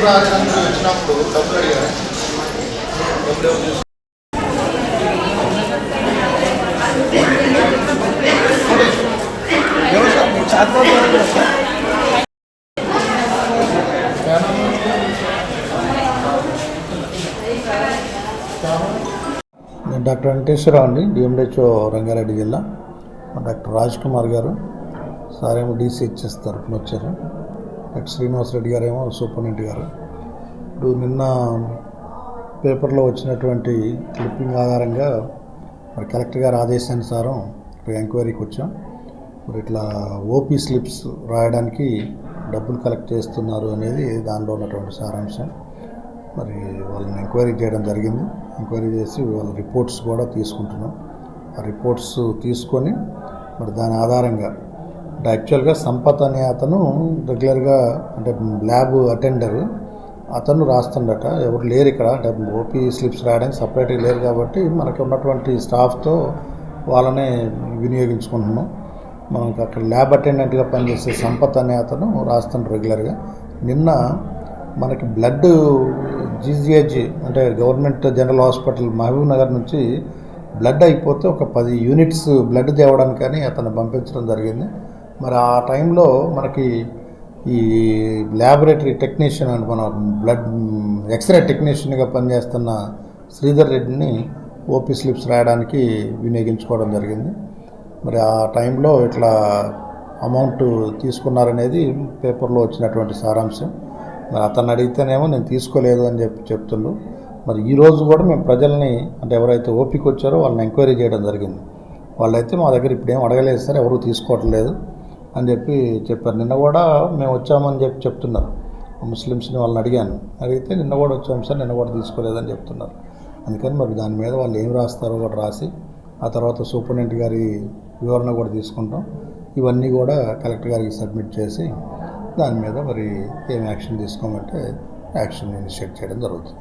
రాజేంద్ర వచ్చినప్పుడు డబ్బులు అడిగారు. నేను డాక్టర్ వెంకటేశ్వరరావు అండి, డిఎండిహెచ్ఓ రంగారెడ్డి జిల్లా. డాక్టర్ రాజ్ కుమార్ గారు సార్ ఏమో DCHS తరఫున వచ్చారు. డాక్టర్ శ్రీనివాస్ రెడ్డి గారు ఏమో సూపరింటెండెంట్ గారు. ఇప్పుడు నిన్న పేపర్లో వచ్చినటువంటి క్లిప్పింగ్ ఆధారంగా మరి కలెక్టర్ గారి ఆదేశానుసారం ఇప్పుడు ఎంక్వైరీకి వచ్చాం. మరి ఇట్లా ఓపీ స్లిప్స్ రాయడానికి డబ్బులు కలెక్ట్ చేస్తున్నారు అనేది దానిలో ఉన్నటువంటి సారాంశం. మరి వాళ్ళని ఎంక్వైరీ చేయడం జరిగింది. ఎంక్వైరీ చేసి వాళ్ళ రిపోర్ట్స్ కూడా తీసుకుంటున్నాం. ఆ రిపోర్ట్స్ తీసుకొని మరి దాని ఆధారంగా అంటే యాక్చువల్గా సంపత్ అనే అతను రెగ్యులర్గా అంటే ల్యాబ్ అటెండర్ అతను రాస్తుండట. ఎవరు లేరు ఇక్కడ, అంటే ఓపీ స్లిప్స్ రాయడానికి సపరేట్గా లేరు కాబట్టి మనకి ఉన్నటువంటి స్టాఫ్తో వాళ్ళనే వినియోగించుకుంటున్నాం. మనకు అక్కడ ల్యాబ్ అటెండెంట్గా పనిచేసే సంపత్ అనే అతను రాస్తుంటారు రెగ్యులర్గా. నిన్న మనకి బ్లడ్ GGH అంటే government general hospital Mahabubnagar నుంచి బ్లడ్ అయిపోతే ఒక 10 యూనిట్స్ బ్లడ్ తేవడానికి కానీ అతను పంపించడం జరిగింది. మరి ఆ టైంలో మనకి ఈ ల్యాబొరేటరీ టెక్నీషియన్ అని మన బ్లడ్ ఎక్స్రే టెక్నీషియన్గా పనిచేస్తున్న శ్రీధర్ రెడ్డిని ఓపీ స్లిప్స్ రాయడానికి వినియోగించుకోవడం జరిగింది. మరి ఆ టైంలో ఇట్లా అమౌంట్ తీసుకున్నారనేది పేపర్లో వచ్చినటువంటి సారాంశం. మరి అతను అడిగితేనేమో నేను తీసుకోలేదు అని చెప్తుండ్రు. మరి ఈరోజు కూడా మేము ప్రజల్ని అంటే ఎవరైతే ఓపీకి వచ్చారో వాళ్ళని ఎంక్వైరీ చేయడం జరిగింది. వాళ్ళైతే మా దగ్గర ఇప్పుడు ఏం అడగలేదు సార్, ఎవరు తీసుకోవట్లేదు అని చెప్పారు. నిన్న కూడా మేము వచ్చామని చెప్తున్నారు. ముస్లిమ్స్ని వాళ్ళని అడిగితే నిన్న కూడా వచ్చాము సార్, నిన్న కూడా తీసుకోలేదని చెప్తున్నారు. అందుకని మరి దాని మీద వాళ్ళు ఏం రాస్తారో కూడా రాసి ఆ తర్వాత సూపరింటెండెంట్ గారి వివరణ కూడా తీసుకుంటాం. ఇవన్నీ కూడా కలెక్టర్ గారికి సబ్మిట్ చేసి దాని మీద మరి ఏం యాక్షన్ తీసుకోమంటే యాక్షన్ ఇనిషియేట్ చేయడం జరుగుతుంది.